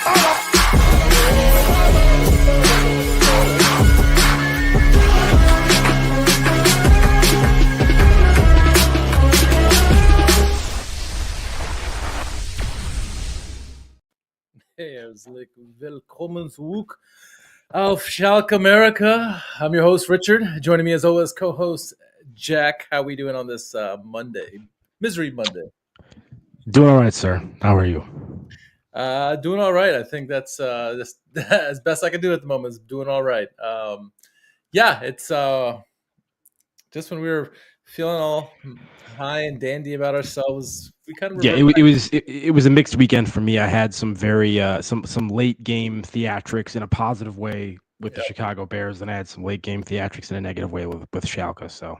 Herzlich willkommen zurück auf Schalke America. I'm your host, Richard. Joining me as always, co-host Jack. How we doing on this Monday? Misery Monday. Doing all right, sir. How are you? Doing all right. I think that's as best I can do at the moment is doing all right. It's just when we were feeling all high and dandy about ourselves, we kind of it was a mixed weekend for me. I had some very some late game theatrics in a positive way with the Chicago Bears, and I had some late game theatrics in a negative way with Schalke. So,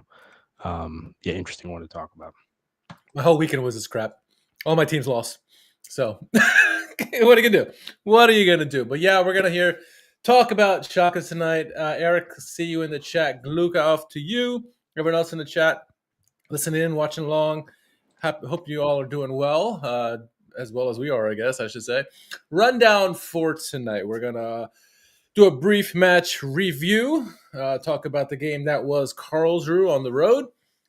interesting one to talk about. My whole weekend was this crap. All my teams lost. So, what are you gonna do? What are you gonna do? But yeah, we're gonna talk about Schalke tonight. Eric, see you in the chat. Glück Auf to you. Everyone else in the chat, listening in, watching along. Hope you all are doing well as we are, I guess I should say. Rundown for tonight. We're going to do a brief match review, talk about the game that was Karlsruhe on the road.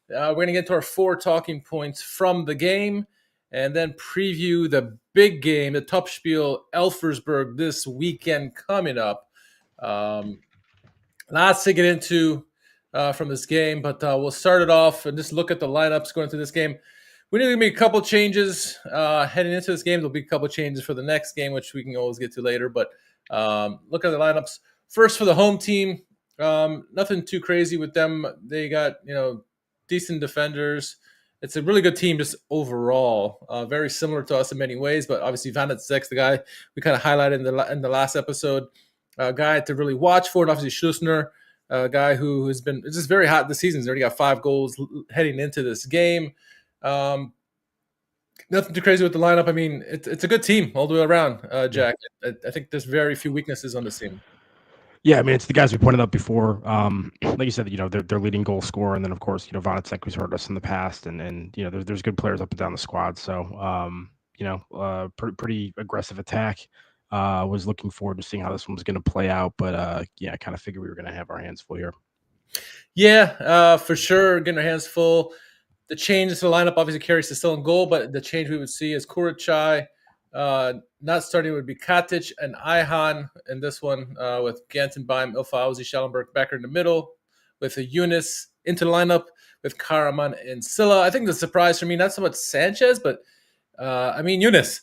We're going to get to our 4 talking points from the game and then preview the big game, the Topspiel Elversberg this weekend coming up. Lots to get into from this game, but we'll start it off and just look at the lineups going through this game. We need to make a couple changes heading into this game. There'll be a couple changes for the next game, which we can always get to later. But look at the lineups. First for the home team, nothing too crazy with them. They got decent defenders. It's a really good team just overall. Very similar to us in many ways, but obviously Van Six, the guy we kind of highlighted in the last episode, guy to really watch for. And obviously Schlussner, a guy who has been just very hot this season. He's already got 5 goals heading into this game. Nothing too crazy with the lineup. I mean, it's a good team all the way around, Jack. I think there's very few weaknesses on this team. Yeah, I mean, it's the guys we pointed out before. Like you said, their leading goal scorer, and then of course, Vanacek, who's hurt us in the past, and there's good players up and down the squad. So, pretty aggressive attack. Was looking forward to seeing how this one was going to play out, but I kind of figured we were going to have our hands full here. Yeah, for sure, getting our hands full. The change to the lineup, obviously, Karius is still in goal, but the change we would see is Kuricay. Not starting would be Katic and Ayhan in this one with Gantenbein, Ilfauzi, Schallenberg back in the middle with a Yunus into the lineup with Karaman and Silla. I think the surprise for me, not so much Sanchez, but Yunus.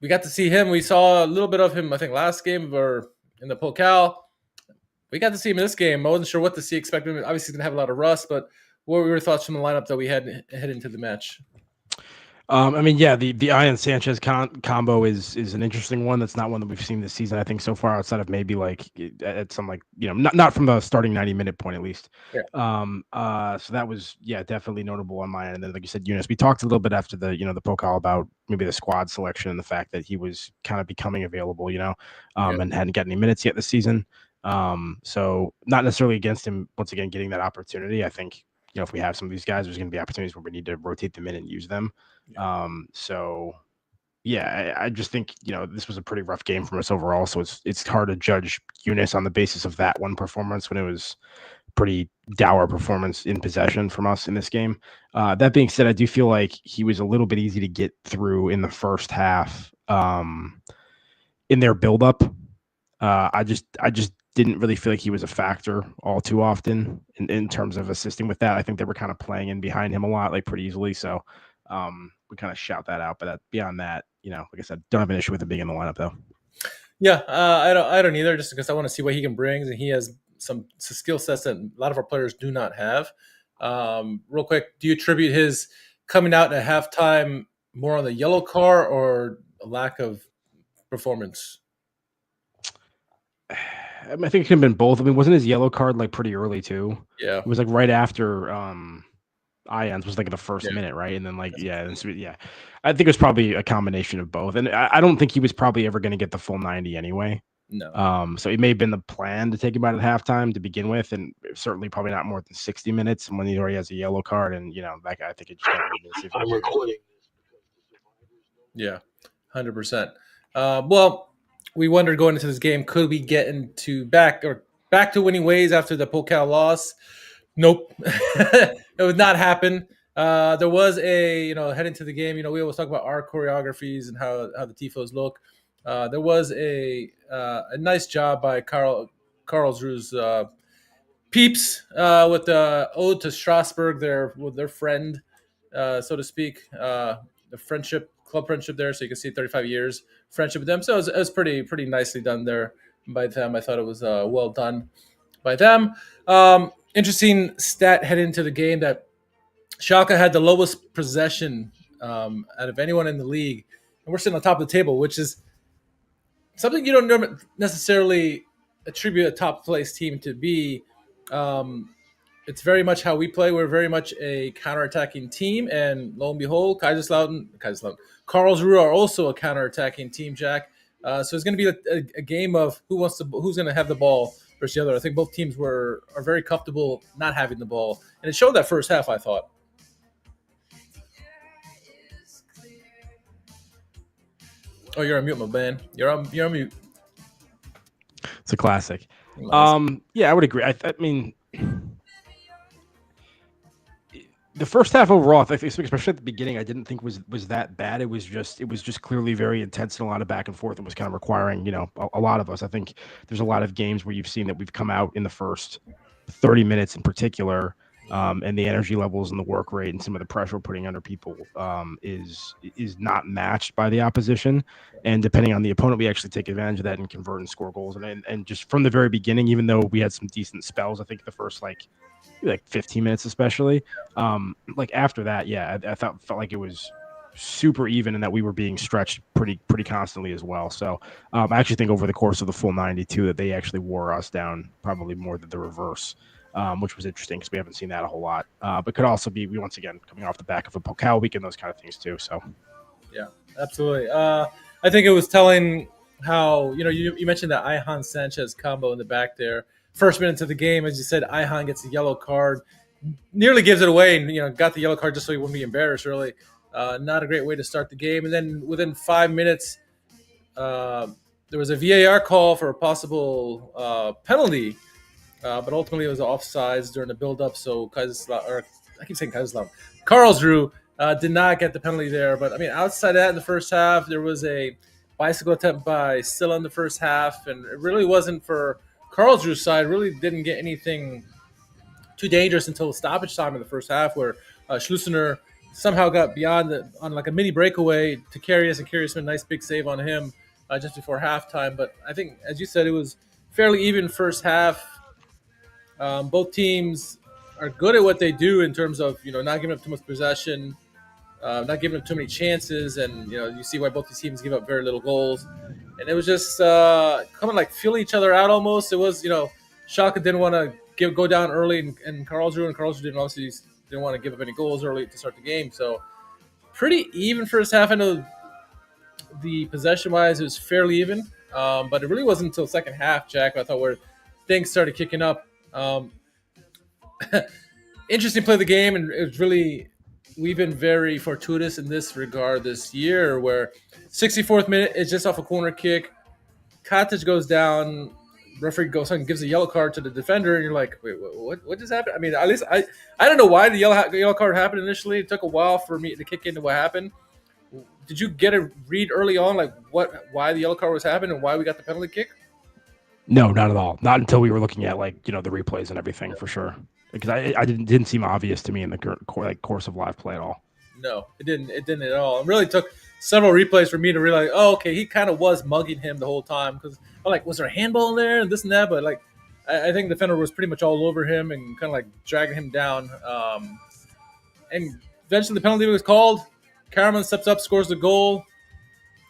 We got to see him. We saw a little bit of him, I think, last game or in the Pokal. We got to see him in this game. I wasn't sure what to see. Expecting him. Obviously, he's going to have a lot of rust, but what were your thoughts from the lineup that we had head into the match? The Ayhan Sanchez combo is an interesting one. That's not one that we've seen this season, I think, so far, outside of maybe at some not from the starting 90-minute point at least. Yeah. So that was definitely notable on my end. And then, like you said, Yunus, we talked a little bit after the the Pokal about maybe the squad selection and the fact that he was kind of becoming available, and hadn't got any minutes yet this season. So not necessarily against him once again getting that opportunity. I think if we have some of these guys, there's going to be opportunities where we need to rotate them in and use them. I just think this was a pretty rough game from us overall. So it's hard to judge Yunus on the basis of that one performance when it was pretty dour performance in possession from us in this game. That being said, I do feel like he was a little bit easy to get through in the first half. In their buildup, I just didn't really feel like he was a factor all too often in terms of assisting with that. I think they were kind of playing in behind him a lot, pretty easily. So we kind of shout that out. But beyond that, like I said, don't have an issue with him being in the lineup though. Yeah, I don't either, just because I want to see what he can bring, and he has some skill sets that a lot of our players do not have. Real quick, do you attribute his coming out at halftime more on the yellow card or a lack of performance? I think it could have been both. I mean, wasn't his yellow card pretty early too? Yeah, it was right after Ayhan's was the first minute, right? And then I think it was probably a combination of both. And I don't think he was probably ever going to get the full 90 anyway. No. So it may have been the plan to take him out at halftime to begin with, and certainly probably not more than 60 minutes. And when he already has a yellow card, and that guy, I think it just I'm recording. Yeah, 100%. Well, we wondered going into this game, could we get back to winning ways after the Pokal loss? Nope, it would not happen. There was heading to the game. We always talk about our choreographies and how the tifos look. There was a nice job by Karlsruhe's peeps with the ode to Strasbourg, their friend, so to speak, the club friendship there. So you can see 35 years friendship with them. So it was pretty nicely done there by them. I thought it was well done by them. Interesting stat heading into the game that Schalke had the lowest possession out of anyone in the league, and we're sitting on top of the table, which is something you don't necessarily attribute a top place team to be. It's very much how we play. We're very much a counterattacking team, and lo and behold, Karlsruhe are also a counterattacking team, Jack. So it's going to be a game of who's going to have the ball versus the other. I think both teams are very comfortable not having the ball, and it showed that first half, I thought. Oh, you're on mute, my man. You're on mute. It's a classic. Yeah, I would agree. I mean, the first half overall, I think, especially at the beginning, I didn't think was that bad. It was just clearly very intense and a lot of back and forth. It was kind of requiring, a lot of us. I think there's a lot of games where you've seen that we've come out in the first 30 minutes in particular, and the energy levels and the work rate and some of the pressure we're putting under people is not matched by the opposition. And depending on the opponent, we actually take advantage of that and convert and score goals. And just from the very beginning, even though we had some decent spells, I think the first like 15 minutes especially, after that, yeah, I felt like it was super even and that we were being stretched pretty constantly as well. So I actually think over the course of the full 92 that they actually wore us down probably more than the reverse. Which was interesting because we haven't seen that a whole lot. But could also be, once again, coming off the back of a Pokal week and those kind of things too. So, yeah, absolutely. I think it was telling how, you mentioned that Ayhan Sanchez combo in the back there. First minute of the game, as you said, Ayhan gets a yellow card, nearly gives it away and, got the yellow card just so he wouldn't be embarrassed, really. Not a great way to start the game. And then within 5 minutes, there was a VAR call for a possible penalty. But ultimately, it was offsides during the build-up. So Karlsruhe did not get the penalty there. But I mean, outside of that, in the first half, there was a bicycle attempt by Silla in the first half, and it really wasn't for Karlsruhe's side. Really didn't get anything too dangerous until stoppage time in the first half, where Schlussener somehow got beyond on like a mini breakaway to Karius, and Karius made a nice big save on him just before halftime. But I think, as you said, it was fairly even first half. Both teams are good at what they do in terms of not giving up too much possession, not giving up too many chances, and you see why both these teams give up very little goals. And it was just kind of like feeling each other out almost. It was Schalke didn't want to go down early, and Karlsruhe didn't want to give up any goals early to start the game. So pretty even first half. I know the possession wise it was fairly even, but it really wasn't until second half, Jack, I thought, where things started kicking up. Interesting play of the game, and we've been very fortuitous in this regard this year, where 64th minute is just off a corner kick, Katic goes down, referee goes on and gives a yellow card to the defender, and you're like, wait, what just happened? I mean, at least I don't know why the yellow card happened initially. It took a while for me to kick into what happened. Did you get a read early on, like why the yellow card was happening and why we got the penalty kick? No, not at all. Not until we were looking at the replays and everything, for sure. Because I didn't seem obvious to me in the course of live play at all. No, it didn't. It didn't at all. It really took several replays for me to realize, oh, okay, he kind of was mugging him the whole time. Because I'm like, was there a handball in there and this and that? But I think the defender was pretty much all over him and kind of dragging him down. And eventually the penalty was called. Karaman steps up, scores the goal.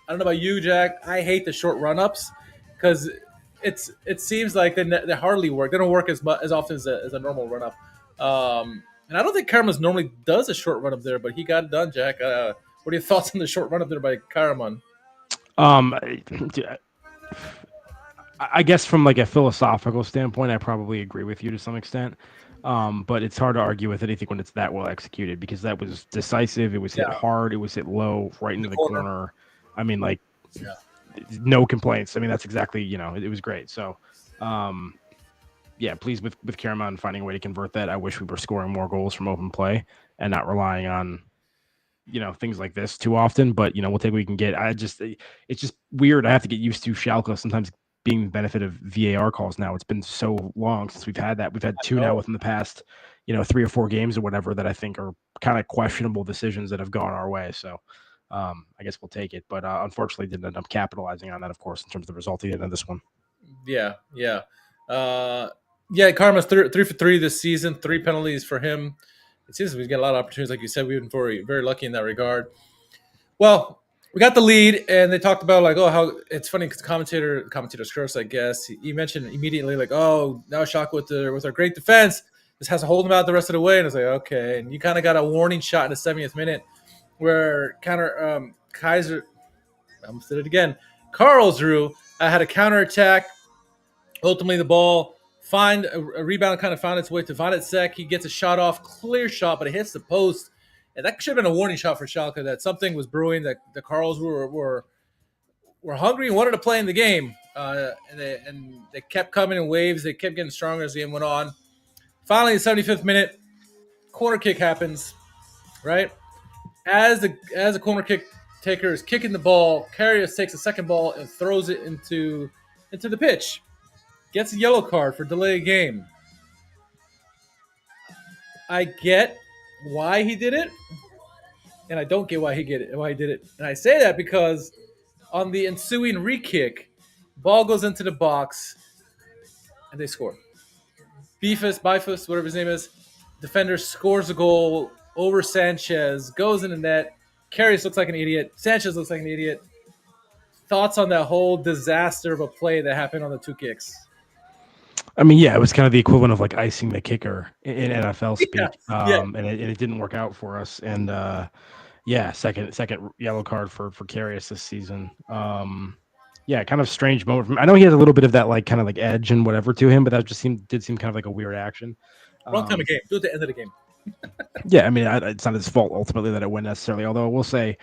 I don't know about you, Jack. I hate the short run-ups because it seems like they hardly work. They don't work as often as a normal run-up. And I don't think Karaman normally does a short run-up there, but he got it done, Jack. What are your thoughts on the short run-up there by Karaman? I guess from a philosophical standpoint, I probably agree with you to some extent. But it's hard to argue with anything when it's that well executed, because that was decisive. It was hit hard. It was hit low, right into the corner. I mean, no complaints. I mean, that's exactly, it was great. So, yeah, pleased with Karaman finding a way to convert that. I wish we were scoring more goals from open play and not relying on, things like this too often. But, we'll take what we can get. It's just weird. I have to get used to Schalke sometimes being the benefit of VAR calls now. It's been so long since we've had that. We've had two now within the past, 3 or 4 games or whatever that I think are kind of questionable decisions that have gone our way. So I guess we'll take it. But unfortunately didn't end up capitalizing on that, of course, in terms of the result at the end of this one. Yeah. Karma's 3 for 3 this season, 3 penalties for him. It seems we've got a lot of opportunities, like you said. We've been very, very lucky in that regard. Well, we got the lead, and they talked about how it's funny because commentator's curse, I guess. He mentioned immediately now Schalke with our great defense just has to hold them out the rest of the way, and it's like, okay. And you kind of got a warning shot in the 70th minute where Kaiser, I almost did it again. Karlsruhe had a counterattack. Ultimately, the ball a rebound kind of found its way to Vanitsek. He gets a shot off, clear shot, but it hits the post. And that should have been a warning shot for Schalke that something was brewing, that the Karlsruhe were hungry and wanted to play in the game. And they kept coming in waves. They kept getting stronger as the game went on. Finally, the 75th minute, corner kick happens, right? As the corner kick taker is kicking the ball, Karius takes a second ball and throws it into the pitch. Gets a yellow card for delay a game. I get why he did it, and I don't get why he did it. And I say that because on the ensuing re-kick, ball goes into the box, and they score. Bifus, whatever his name is, defender scores a goal over Sanchez, goes in the net. Karius looks like an idiot. Sanchez looks like an idiot. Thoughts on that whole disaster of a play that happened on the 2 kicks? I mean, yeah, it was kind of the equivalent of icing the kicker in NFL speak, and it didn't work out for us. And second yellow card for Karius this season. Kind of strange moment for me. I know he has a little bit of that kind of edge and whatever to him, but that just did seem kind of like a weird action. Wrong time of game. Do it at the end of the game. Yeah, I mean, it's not his fault ultimately that it went necessarily. Although I will say,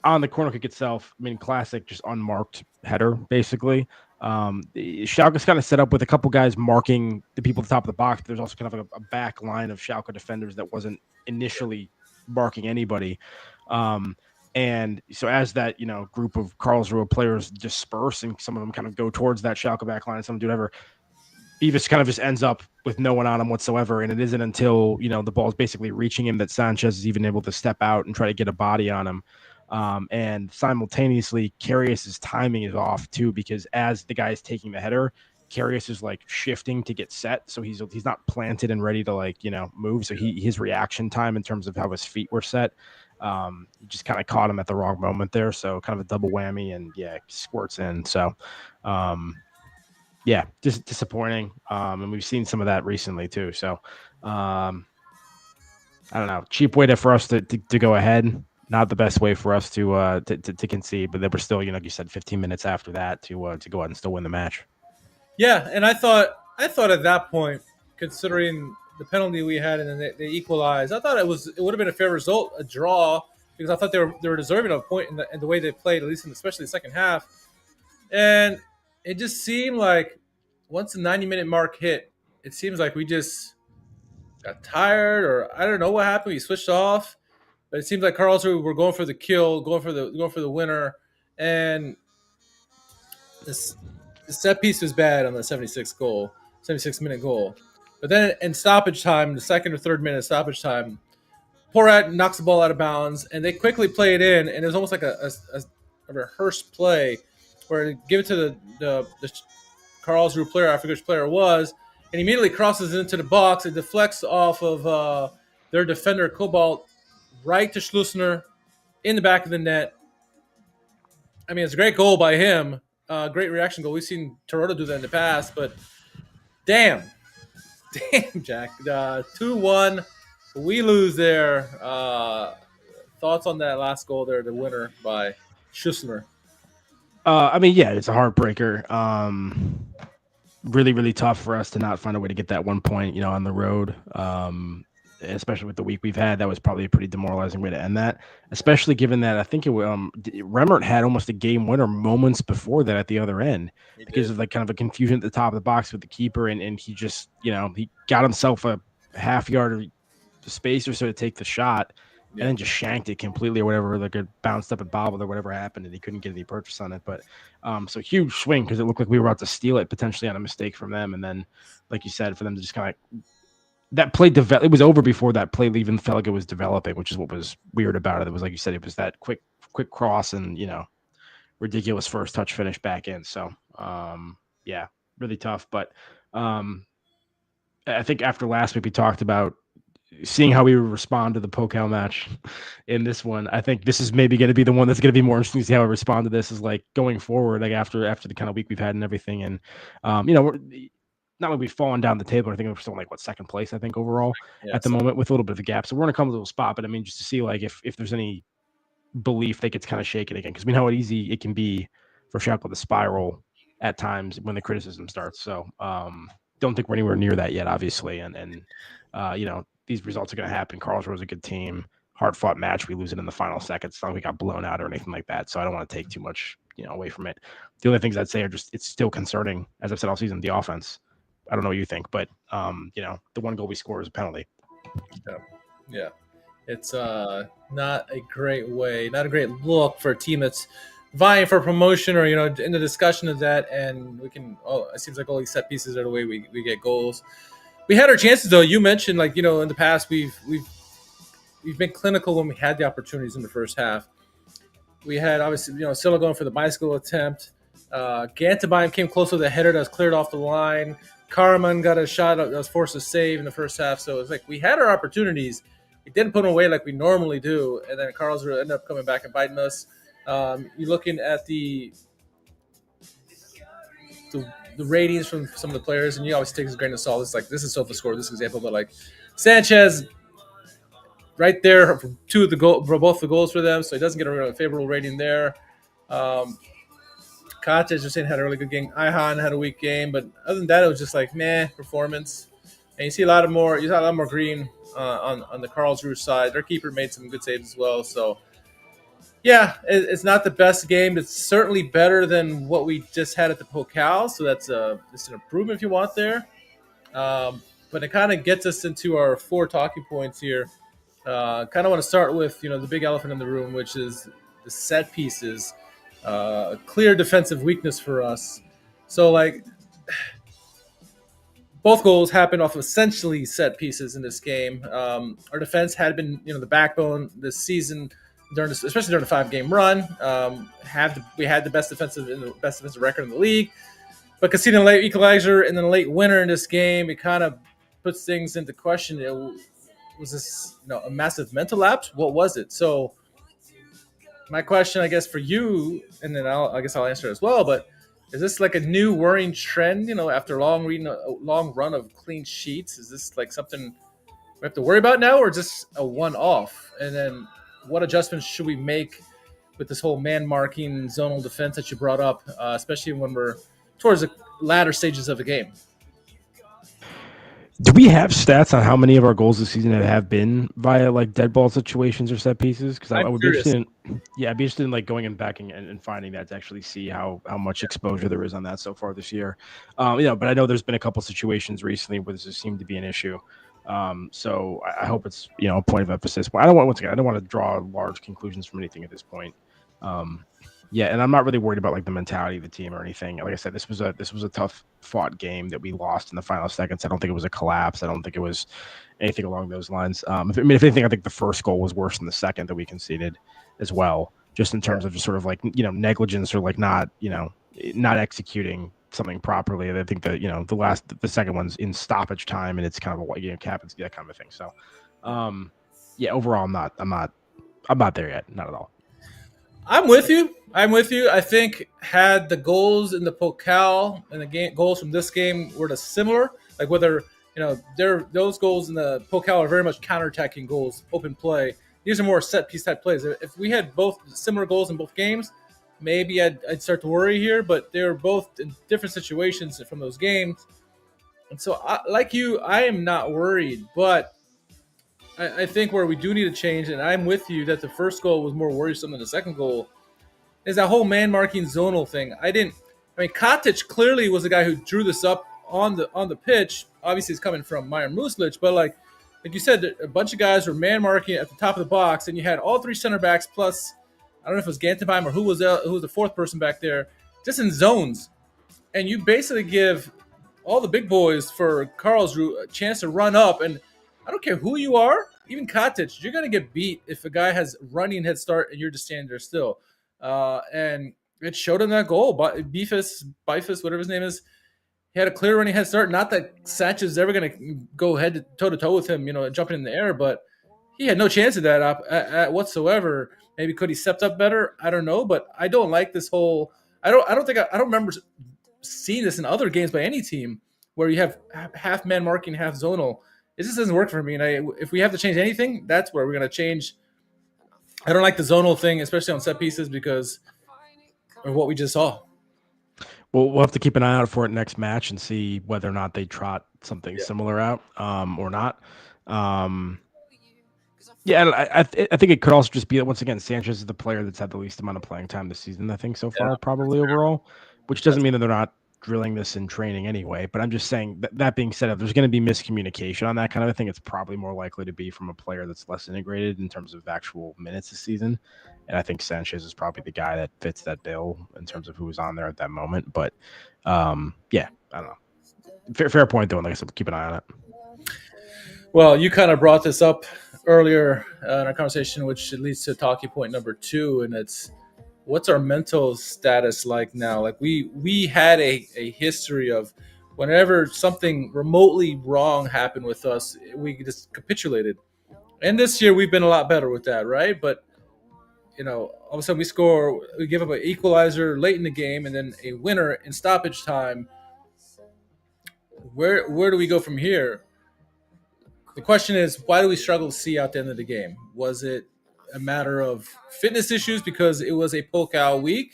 on the corner kick itself, I mean, classic, just unmarked header basically. Schalke's kind of set up with a couple guys marking the people at the top of the box. There's also kind of a back line of Schalke defenders that wasn't initially marking anybody. And so as that, group of Karlsruhe players disperse and some of them kind of go towards that Schalke back line and some do whatever, Beavis kind of just ends up with no one on him whatsoever. And it isn't until, the ball is basically reaching him that Sanchez is even able to step out and try to get a body on him. And simultaneously, Karius's timing is off too, because as the guy is taking the header, Karius is shifting to get set, so he's not planted and ready to move. So his reaction time in terms of how his feet were set, just kind of caught him at the wrong moment there. So kind of a double whammy, and squirts in. So just disappointing. And we've seen some of that recently too. So I don't know, cheap way for us to go ahead. Not the best way for us to concede, but they were still, like you said, 15 minutes after that to go out and still win the match. Yeah, and I thought at that point, considering the penalty we had and then they equalized, I thought it would have been a fair result, a draw, because I thought they were deserving of a point in the way they played, at least especially the second half. And it just seemed like once the 90-minute mark hit, it seems like we just got tired, or I don't know what happened. We switched off. But it seems like Karlsruhe were going for the kill, going for the winner, and the set piece was bad on the 76-minute goal. But then in stoppage time, the second or third minute stoppage time, Porat knocks the ball out of bounds, and they quickly play it in, and it was almost like a rehearsed play where they give it to the Karlsruhe player, I forget which player it was, and immediately crosses it into the box. It deflects off of their defender, Cobalt, right to Schlussner in the back of the net. I mean, it's a great goal by him. Great reaction goal. We've seen Toronto do that in the past, but damn, Jack. 2-1. We lose there. Thoughts on that last goal there, the winner by Schlussner? I mean, yeah, it's a heartbreaker. Really, really tough for us to not find a way to get that 1 point, on the road. especially with the week we've had. That was probably a pretty demoralizing way to end that, especially given that I think Remmert had almost a game winner moments before that at the other end He because did. of like kind of a confusion at the top of the box with the keeper, and he just he got himself a half yard space or so to take the shot. And Yeah. then just shanked it completely or whatever, like it bounced up and bobbled or whatever happened, and he couldn't get any purchase on it. But so huge swing because it looked like we were about to steal it potentially on a mistake from them. And then, like you said, for them to just kind of that play it was over before that play even felt like it was developing, which is what was weird about it. It was like you said, it was that quick cross and ridiculous first touch finish back in. So yeah, really tough. But I think after last week we talked about seeing how we respond to the Pokal match in this one. I think this is maybe going to be the one that's going to be more interesting to see how I respond to this is like going forward, like after the kind of week we've had and everything. And, we're not like we've fallen down the table. I think we're still in like second place, I think overall Yeah. at the moment with a little bit of a gap. So we're in a comfortable spot, but I mean, just to see like if there's any belief that gets kind of shaken again, because we know how easy it can be for Schalke to spiral at times when the criticism starts. So don't think we're anywhere near that yet, obviously. And these results are going to happen. Karlsruhe is a good team. Hard fought match. We lose it in the final seconds. It's not like we got blown out or anything like that. So I don't want to take too much, away from it. The only things I'd say are just it's still concerning, as I've said all season, the offense. I don't know what you think, but the one goal we score is a penalty. Yeah. It's not a great look for a team that's vying for promotion or, in the discussion of that. And we can, it seems like all these set pieces are the way we get goals. We had our chances, though. You mentioned, in the past, we've been clinical when we had the opportunities in the first half. We had, obviously, Silla going for the bicycle attempt. Gantenbein came close with a header that was cleared off the line. Karaman got a shot that was forced to save in the first half. So it was like we had our opportunities. We didn't put them away like we normally do. And then Karlsruhe ended up coming back and biting us. You're looking at the ratings from some of the players, and you always take a grain of salt. It's like this is SofaScore, this example, but like Sanchez, right there for both the goals for them, so he doesn't get a favorable rating there. Kates just had a really good game. Ihan had a weak game, but other than that, it was just like meh performance. And you see a lot more green on the Karlsruhe side. Their keeper made some good saves as well. So yeah, it's not the best game. It's certainly better than what we just had at the Pokal. So that's an improvement if you want there. But it kind of gets us into our 4 talking points here. Kind of want to start with the big elephant in the room, which is the set pieces. A clear defensive weakness for us. So both goals happened off of essentially set pieces in this game. Our defense had been the backbone this season, especially during the 5-game run. We had the best defensive record in the league, but conceding a late equalizer and then a late winner in this game, it kind of puts things into question. Was this a massive mental lapse? What was it? So my question, I guess, for you, and then I'll answer it as well, but is this like a new worrying trend, after a long run of clean sheets? Is this like something we have to worry about now, or just a one-off? And then what adjustments should we make with this whole man-marking zonal defense that you brought up, especially when we're towards the latter stages of the game? Do we have stats on how many of our goals this season have been via like dead ball situations or set pieces? Because I would be interested in, I'd be interested in like going and backing and finding that to actually see how much exposure there is on that so far this year. But I know there's been a couple situations recently where this has seemed to be an issue. So I hope it's a point of emphasis. But I don't want to draw large conclusions from anything at this point. And I'm not really worried about like the mentality of the team or anything. Like I said, this was a tough fought game that we lost in the final seconds. I don't think it was a collapse. I don't think it was anything along those lines. If anything, I think the first goal was worse than the second that we conceded as well, just in terms of just sort of like negligence or like not executing something properly. And I think that the second one's in stoppage time and it's kind of a captaincy, that kind of thing. So overall, I'm not there yet, not at all. I'm with you. I think had the goals in the Pokal and the goals from this game were similar, like whether those goals in the Pokal are very much counterattacking goals, open play. These are more set piece type plays. If we had both similar goals in both games, maybe I'd start to worry here. But they're both in different situations from those games, and so I am not worried. But I think where we do need to change, and I'm with you that the first goal was more worrisome than the second goal, is that whole man marking zonal thing. I mean, Katic clearly was the guy who drew this up on the pitch. Obviously, it's coming from Myron Muslich, but like you said, a bunch of guys were man marking at the top of the box, and you had all three center backs plus I don't know if it was Gantenbein or who was the fourth person back there, just in zones, and you basically give all the big boys for Karlsruhe a chance to run up. And I don't care who you are, even Katic, you're going to get beat if a guy has running head start and you're just standing there still. And it showed him that goal. But Bifus, whatever his name is, he had a clear running head start. Not that Sanchez is ever going to go head toe to toe with him, jumping in the air, but he had no chance of that whatsoever. Maybe could he stepped up better? I don't know, but I don't like this whole. I don't remember seeing this in other games by any team where you have half man marking, half zonal. It just doesn't work for me. And if we have to change anything, that's where we're going to change. I don't like the zonal thing, especially on set pieces, because of what we just saw. Well, we'll have to keep an eye out for it next match and see whether or not they trot something similar out or not. I think it could also just be that, once again, Sanchez is the player that's had the least amount of playing time this season, I think, so far, probably overall, which doesn't mean that they're not drilling this in training anyway. But I'm just saying that being said, if there's going to be miscommunication on that kind of a thing, it's probably more likely to be from a player that's less integrated in terms of actual minutes this season. And I think Sanchez is probably the guy that fits that bill in terms of who was on there at that moment. But I don't know. Fair point, though. And like I said, keep an eye on it. Well, you kind of brought this up earlier in our conversation, which leads to talking point number 2, and it's what's our mental status like now? Like we had a history of whenever something remotely wrong happened with us, we just capitulated. And this year we've been a lot better with that, right? But all of a sudden we give up an equalizer late in the game, and then a winner in stoppage time. Where do we go from here? The question is, why do we struggle to see out the end of the game? Was it a matter of fitness issues because it was a Pokal week?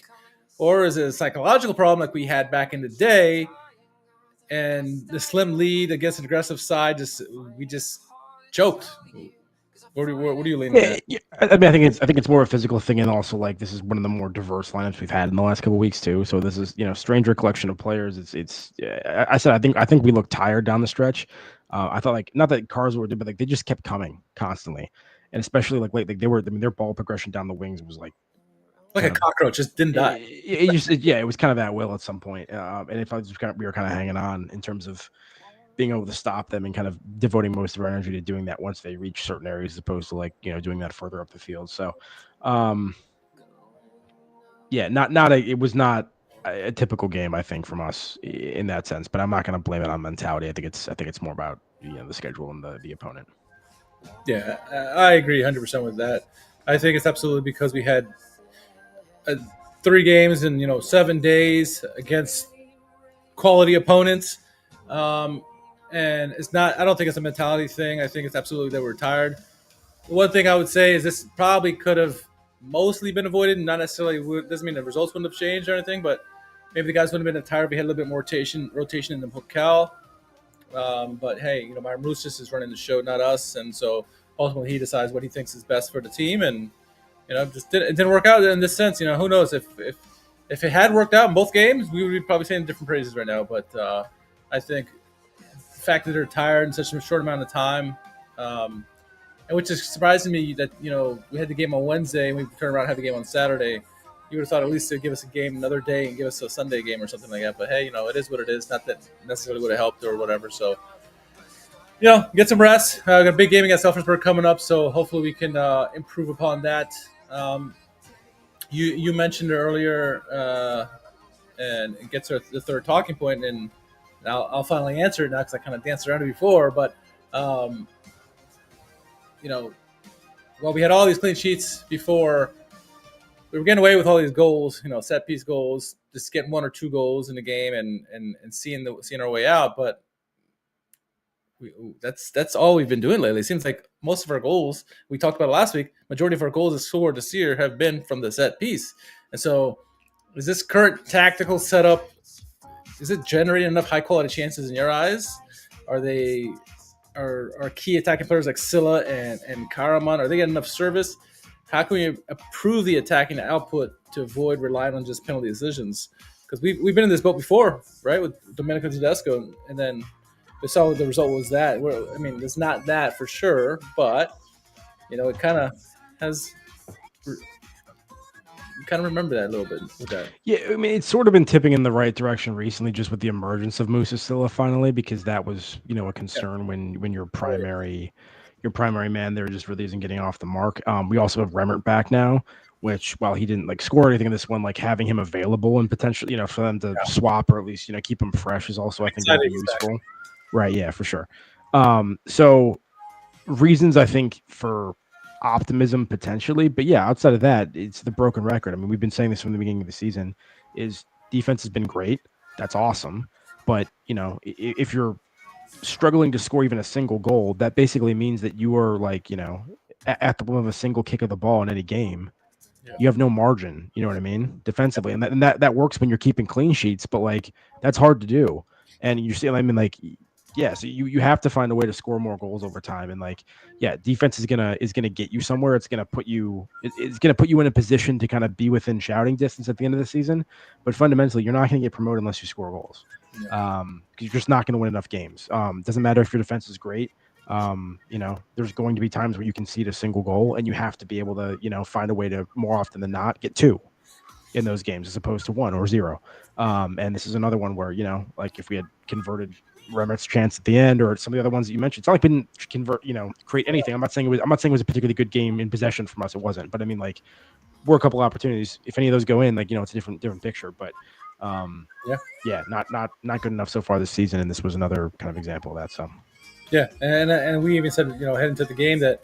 Or is it a psychological problem like we had back in the day? And the slim lead against an aggressive side, we just choked. What are you leaning at? Yeah. I mean, I think it's more a physical thing, and also like this is one of the more diverse lineups we've had in the last couple of weeks too. So this is stranger collection of players. I think we looked tired down the stretch. I thought, like, not that Karlsruhe did, but like they just kept coming constantly, and especially like late, like they were. I mean, their ball progression down the wings was like a cockroach, just didn't die. It was kind of at will at some point, and we were kind of hanging on in terms of being able to stop them and kind of devoting most of our energy to doing that once they reach certain areas, as opposed to doing that further up the field. So, it was not a typical game, I think, from us in that sense, but I'm not going to blame it on mentality. I think it's more about the schedule and the opponent. Yeah, I agree 100% with that. I think it's absolutely because we had 3 games in 7 days against quality opponents. And it's not. I don't think it's a mentality thing. I think it's absolutely that we're tired. One thing I would say is this probably could have mostly been avoided. Not necessarily doesn't mean the results wouldn't have changed or anything, but maybe the guys wouldn't have been tired if we had a little bit more rotation in the Pokal. But hey, Myron Muslich is running the show, not us, and so ultimately he decides what he thinks is best for the team. And it didn't work out in this sense. Who knows if it had worked out in both games, we would be probably saying different praises right now. But I think the fact that they're tired in such a short amount of time, and which is surprising me that we had the game on Wednesday and we turned around and had the game on Saturday. You would have thought at least they'd give us a game another day and give us a Sunday game or something like that. But hey, it is what it is. Not that necessarily would have helped or whatever. So get some rest. Got a big game against Elversberg coming up, so hopefully we can improve upon that. You mentioned earlier, and it gets to the third talking point, and I'll finally answer it now because I kind of danced around it before. But we had all these clean sheets before. We were getting away with all these goals, set piece goals, just getting 1 or 2 goals in the game and seeing our way out. But that's all we've been doing lately. It seems like most of our goals, we talked about it last week, majority of our goals as scored this year have been from the set piece. And so is this current tactical setup, is it generating enough high quality chances in your eyes? Are they our key attacking players like Silla and Karaman, are they getting enough service? How can we improve the attacking output to avoid relying on just penalty decisions? Because we've been in this boat before, right, with Domenico Tedesco, and then we saw what the result was. That I mean, it's not that for sure, but it kind of has. You kind of remember that a little bit with that. Yeah, I mean, it's sort of been tipping in the right direction recently, just with the emergence of Musa Silla finally, because that was, a concern when your primary man there just really isn't getting off the mark. We also have Remmert back now, which while he didn't score anything in this one, having him available and potentially, for them to swap or at least keep him fresh is also I think going to be useful. Right? Yeah, for sure. So reasons I think for optimism potentially, but yeah, outside of that, it's the broken record. I mean, we've been saying this from the beginning of the season, is defense has been great. That's awesome. But, if you're struggling to score even a single goal, that basically means that you are at the whim of a single kick of the ball in any game. Yeah. You have no margin, you know what I mean, defensively. And that works when you're keeping clean sheets, but that's hard to do. And you see, yeah, so you have to find a way to score more goals over time, and defense is gonna get you somewhere. It's gonna put you in a position to kind of be within shouting distance at the end of the season. But fundamentally, you're not gonna get promoted unless you score goals, because you're just not gonna win enough games. Doesn't matter if your defense is great. There's going to be times where you concede a single goal, and you have to be able to find a way to more often than not get two in those games as opposed to 1 or 0. And this is another one where if we had converted Remmert's chance at the end, or some of the other ones that you mentioned, it's not like we didn't create anything. I'm not saying it was a particularly good game in possession from us. It wasn't, but I mean, were a couple opportunities. If any of those go in, it's a different picture. But not good enough so far this season. And this was another kind of example of that. So yeah, and we even said heading to the game that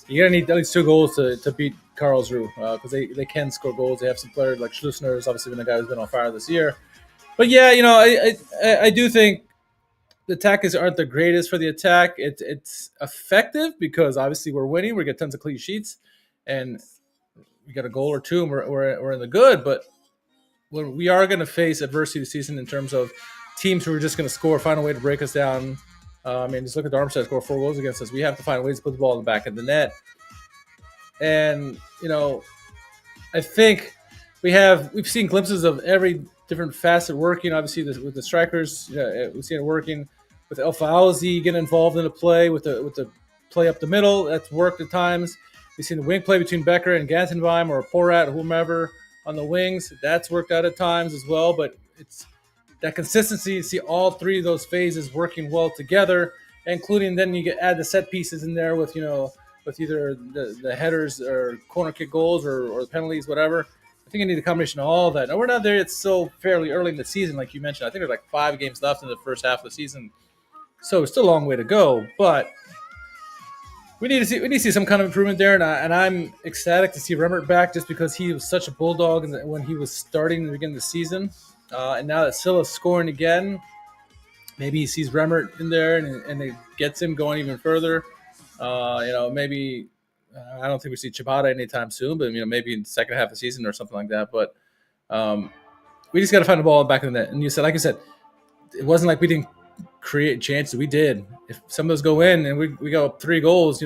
you're gonna need at least 2 goals to beat Karlsruhe, because they can score goals. They have some players like Schlussner, is obviously been a guy who's been on fire this year. But yeah, I do think the attackers aren't the greatest for the attack. It's effective because obviously we're winning. We get tons of clean sheets, and we got a goal or two, and we're in the good. But when we are going to face adversity this season in terms of teams who are just going to score, find a way to break us down. Just look at Darmstadt score 4 goals against us. We have to find ways to put the ball in the back of the net. And I think we've seen glimpses of every different facet working. Obviously, with the strikers, we've seen it working with El Fauzi getting involved in the play with the play up the middle. That's worked at times. We've seen the wing play between Becker and Gantenbein or Porat or whomever on the wings. That's worked out at times as well. But it's that consistency. You see all 3 of those phases working well together, including then you add the set pieces in there with with either the headers or corner kick goals or the penalties, whatever. I think I need a combination of all of that. Now, we're not there. It's still fairly early in the season, like you mentioned. I think there's 5 games left in the first half of the season. So it's still a long way to go. But we need to see some kind of improvement there. And I'm ecstatic to see Remmert back just because he was such a bulldog when he was starting in the beginning of the season. And now that Silla's scoring again, maybe he sees Remmert in there and it gets him going even further. Maybe I don't think we see Chibata anytime soon, but maybe in the second half of the season or something like that. But we just got to find the ball in the back of the net. And like I said, it wasn't like we didn't create chances. We did. If some of those go in and we go up 3 goals,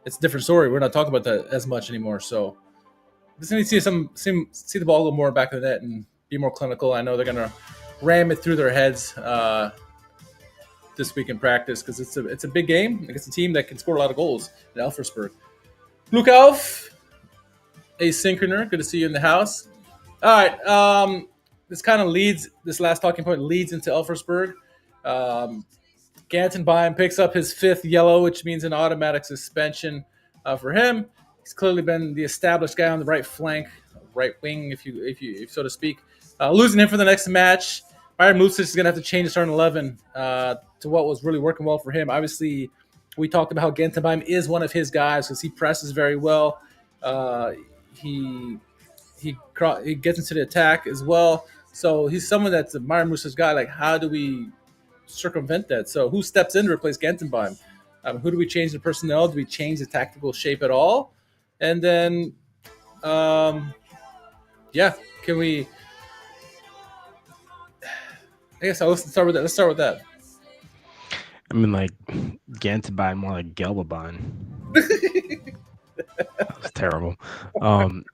it's a different story. We're not talking about that as much anymore. So just need to see the ball a little more back of the net and be more clinical. I know they're going to ram it through their heads this week in practice because it's a big game against a team that can score a lot of goals in Elversberg. Glück Auf, asynchroner. Good to see you in the house. All right. This last talking point leads into Elversberg. Gantenbein picks up his 5th yellow, which means an automatic suspension for him. He's clearly been the established guy on the right flank, right wing, if you so to speak. Losing him for the next match, Bayern Munich is going to have to change the starting 11 to what was really working well for him. Obviously, we talked about how Gantenbein is one of his guys because he presses very well. He gets into the attack as well. So he's someone that's a Bayern Munich guy. How do we circumvent that? So who steps in to replace Gantenbein? Who do we change the personnel? Do we change the tactical shape at all? And then, can we? I guess let's start with that. Gantenbein, more like Gelbebein. That was terrible. I mean,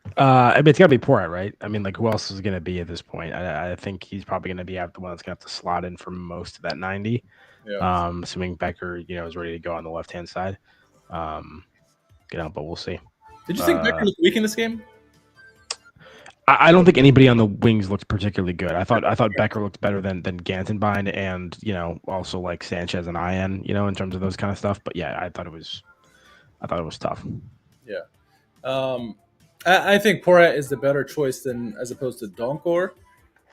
it's got to be Porat, right? I mean, like, who else is going to be at this point? I think he's probably going to be the one that's going to have to slot in for most of that 90. Yeah. Assuming Becker, is ready to go on the left-hand side. But we'll see. Did you think Becker looked weak in this game? I don't think anybody on the wings looked particularly good. I thought Becker looked better than Gantenbein and also like Sanchez and IN, in terms of those kind of stuff. But yeah, I thought it was tough. Yeah. I think Porat is the better choice as opposed to Donkor.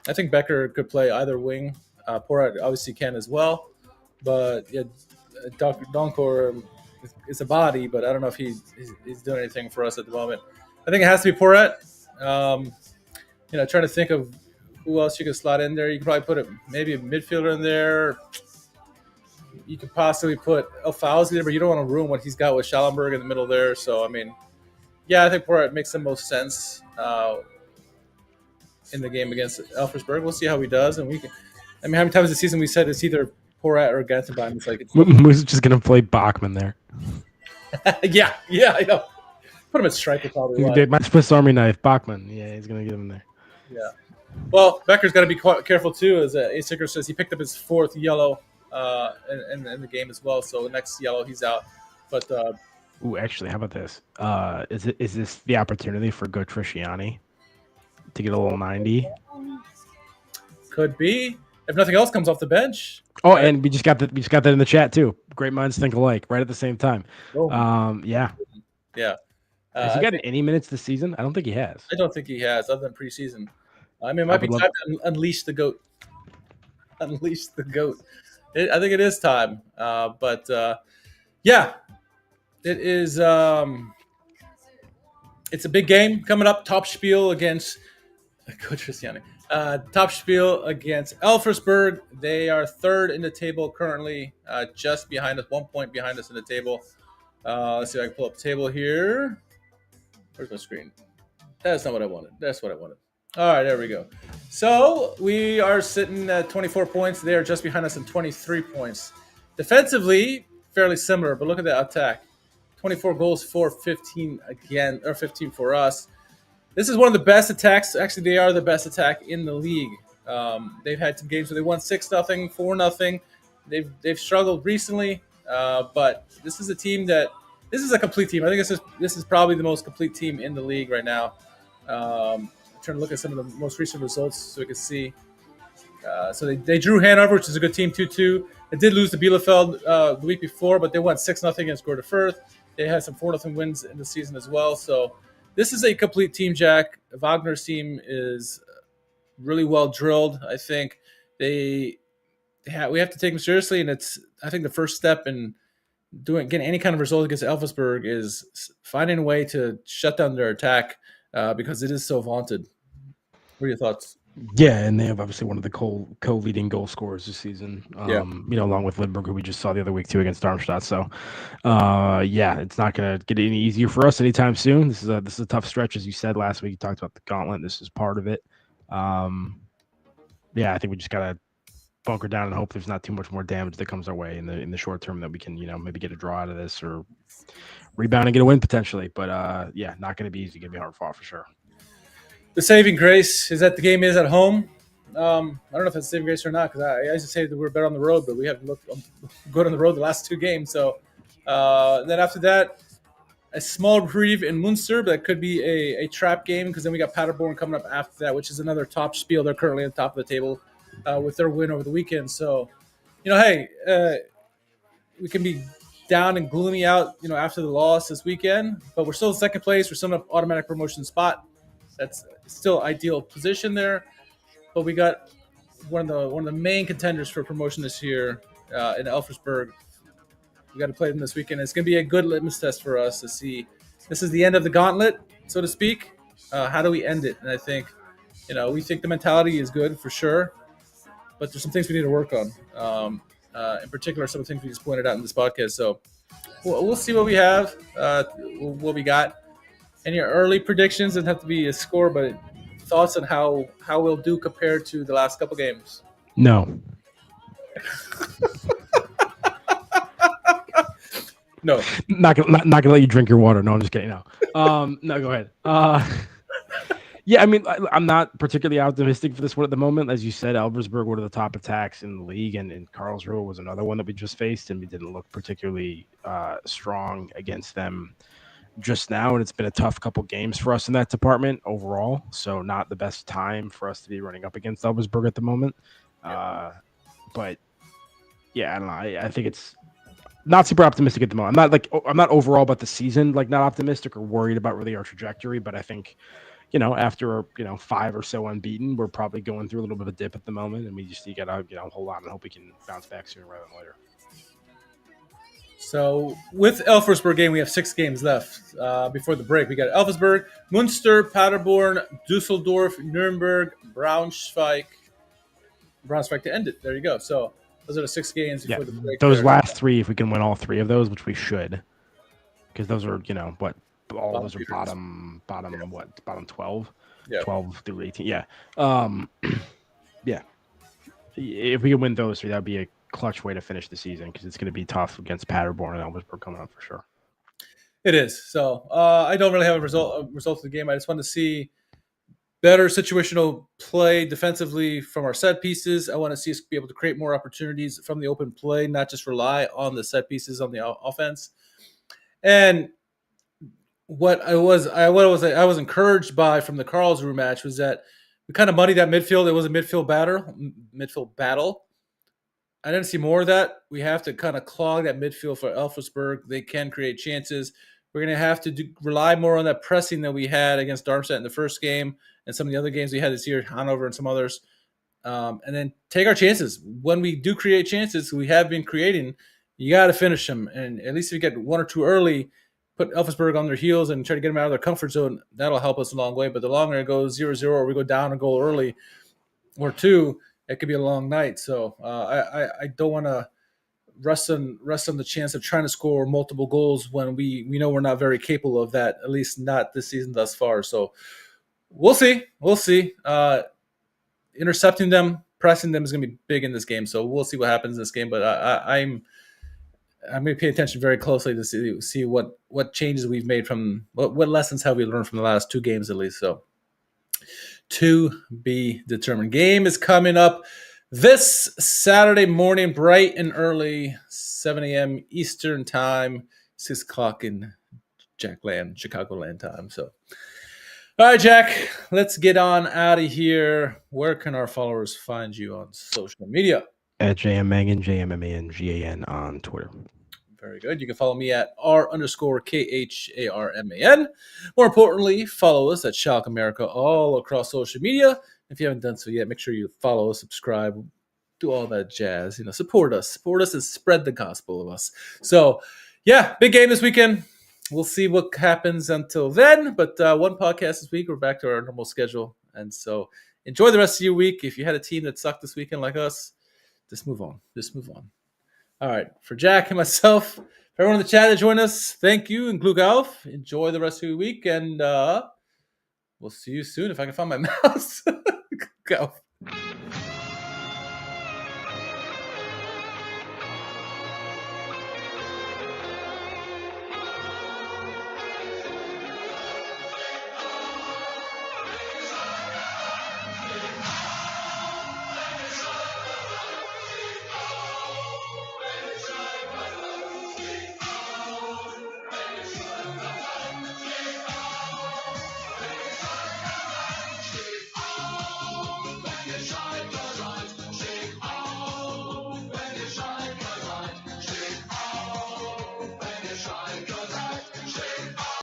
I think Becker could play either wing. Porat obviously can as well, but yeah, Donkor is a body, but I don't know if he's doing anything for us at the moment. I think it has to be Porat. Trying to think of who else you could slot in there. You could probably put maybe a midfielder in there. You could possibly put El Fauzi there, but you don't want to ruin what he's got with Schallenberg in the middle there. So, I mean, yeah, I think Porat makes the most sense in the game against Elversberg. We'll see how he does. And how many times this season we said it's either Porat or Gantenbein? It's like Moose just going to play Bachmann there. yeah, I know. Put him at striker probably. My Swiss Army knife, Bachmann. Yeah, he's going to get him there. Yeah. Well, Becker's got to be careful too, as Asiker says. He picked up his 4th yellow in the game as well. So the next yellow, he's out. But actually, how about this? Is this the opportunity for Gotriciani to get a little 90? Could be, if nothing else comes off the bench. Oh, and we just got that in the chat too. Great minds think alike, right at the same time. Yeah. Has he gotten any minutes this season? I don't think he has. I don't think he has, other than preseason. I mean, it might be time to unleash the goat. Unleash the goat. I think it is time. Yeah, it is. It's a big game coming up. Top Spiel against Coach Cristiani. Top Spiel against Elversberg. They are 3rd in the table currently, just behind us, 1 point behind us in the table. Let's see if I can pull up the table here. Where's my screen? That's not what I wanted. That's what I wanted. All right, there we go. So we are sitting at 24 points. They are just behind us in 23 points. Defensively, fairly similar, but look at that attack. 24 goals for 15 again, or 15 for us. This is one of the best attacks. Actually, they are the best attack in the league. They've had some games where they won 6-0, 4-0. They've struggled recently, but this is a team this is a complete team. I think this is probably the most complete team in the league right now. I'm trying to look at some of the most recent results so we can see. So they drew Hanover, which is a good team, 2-2. They did lose to Bielefeld the week before, but they won 6-0 against Gorda Firth. They had some 4-0 wins in the season as well. So this is a complete team, Jack. Wagner's team is really well drilled. I think we have to take them seriously, and I think the first step in getting any kind of result against Elversberg is finding a way to shut down their attack because it is so vaunted. What are your thoughts? Yeah, and they have obviously one of the co-leading goal scorers this season. Along with Lindbergh, who we just saw the other week too against Darmstadt. So, it's not going to get any easier for us anytime soon. This is a tough stretch, as you said last week. You talked about the gauntlet. This is part of it. I think we just got to bunker down and hope there's not too much more damage that comes our way in the short term, that we can maybe get a draw out of this or rebound and get a win potentially. But not going to be easy. Going to be hard fought for sure. The saving grace is that the game is at home. I don't know if that's saving grace or not, because I used to say that we're better on the road, but we haven't looked good on the road the last 2 games. So then after that, a small reprieve in Munster, but that could be a trap game, because then we got Paderborn coming up after that, which is another top Spiel. They're currently on top of the table with their win over the weekend. So, we can be down and gloomy out, after the loss this weekend, but we're still in second place. We're still in an automatic promotion spot. That's still ideal position there, but we got one of the main contenders for promotion this year in Elversberg. We got to play them this weekend. It's going to be a good litmus test for us to see. This is the end of the gauntlet, so to speak. How do we end it? And I think, we think the mentality is good for sure, but there's some things we need to work on. In particular, some of the things we just pointed out in this podcast. So we'll see what we have, what we got. Any early predictions? Doesn't have to be a score, but thoughts on how we'll do compared to the last couple games? No. No. Not gonna let you drink your water. No, I'm just kidding. No. No, go ahead. Yeah, I mean, I'm not particularly optimistic for this one at the moment. As you said, Elversberg, one of the top attacks in the league, and Karlsruhe was another one that we just faced, and we didn't look particularly strong against them just now. And it's been a tough couple games for us in that department overall. So not the best time for us to be running up against Elversberg at the moment. But yeah, I don't know. I think it's not super optimistic at the moment. I'm not overall about the season, like not optimistic or worried about really our trajectory, but I think, after 5 or so unbeaten, we're probably going through a little bit of a dip at the moment, and we just gotta hold on and hope we can bounce back sooner rather than later. So with Elversberg game, we have 6 games left before the break. We got Elversberg, Münster, Paderborn, Düsseldorf, Nuremberg, Braunschweig to end it. There you go. So those are the 6 games before the break. Those last 3, if we can win all 3 of those, which we should, because those are all of those are bottom 12, 12 through 18. Yeah. Yeah. If we can win those 3, that would be a clutch way to finish the season, because it's going to be tough against Paderborn and Elversberg coming up for sure. It is. So I don't really have a result of the game. I just want to see better situational play defensively from our set pieces. I want to see us be able to create more opportunities from the open play, not just rely on the set pieces on the offense. And what I was encouraged by from the Karlsruhe match was that we kind of muddied that midfield. It was a midfield battle. I didn't see more of that. We have to kind of clog that midfield for Elversberg. They can create chances. We're going to have to rely more on that pressing that we had against Darmstadt in the first game and some of the other games we had this year, Hanover and some others, and then take our chances. When we do create chances, we have been creating, you got to finish them. And at least if you get 1 or 2 early, put Elversberg on their heels and try to get them out of their comfort zone, that'll help us a long way. But the longer it goes 0-0 or we go down a goal early or 2, it could be a long night. So I don't want to rest on the chance of trying to score multiple goals when we know we're not very capable of that, at least not this season thus far. So we'll see. Intercepting them, pressing them is going to be big in this game. So we'll see what happens in this game. But I'm going to pay attention very closely to see what changes we've made from what lessons have we learned from the last 2 games at least. So to be determined. Game is coming up this Saturday morning, bright and early, 7 a.m. Eastern time, 6 o'clock in Chicagoland time. So, all right, Jack, let's get on out of here. Where can our followers find you on social media? At JMMangan, JMMANGAN on Twitter. Very good. You can follow me at R_KHARMAN. More importantly, follow us at Schalke America all across social media. If you haven't done so yet, make sure you follow, subscribe, do all that jazz. Support us and spread the gospel of us. So, yeah, big game this weekend. We'll see what happens until then. But 1 podcast this week. We're back to our normal schedule. And so enjoy the rest of your week. If you had a team that sucked this weekend like us, just move on. All right. For Jack and myself, for everyone in the chat that joined us, thank you and Glück Auf. Enjoy the rest of your week. And we'll see you soon if I can find my mouse. Go.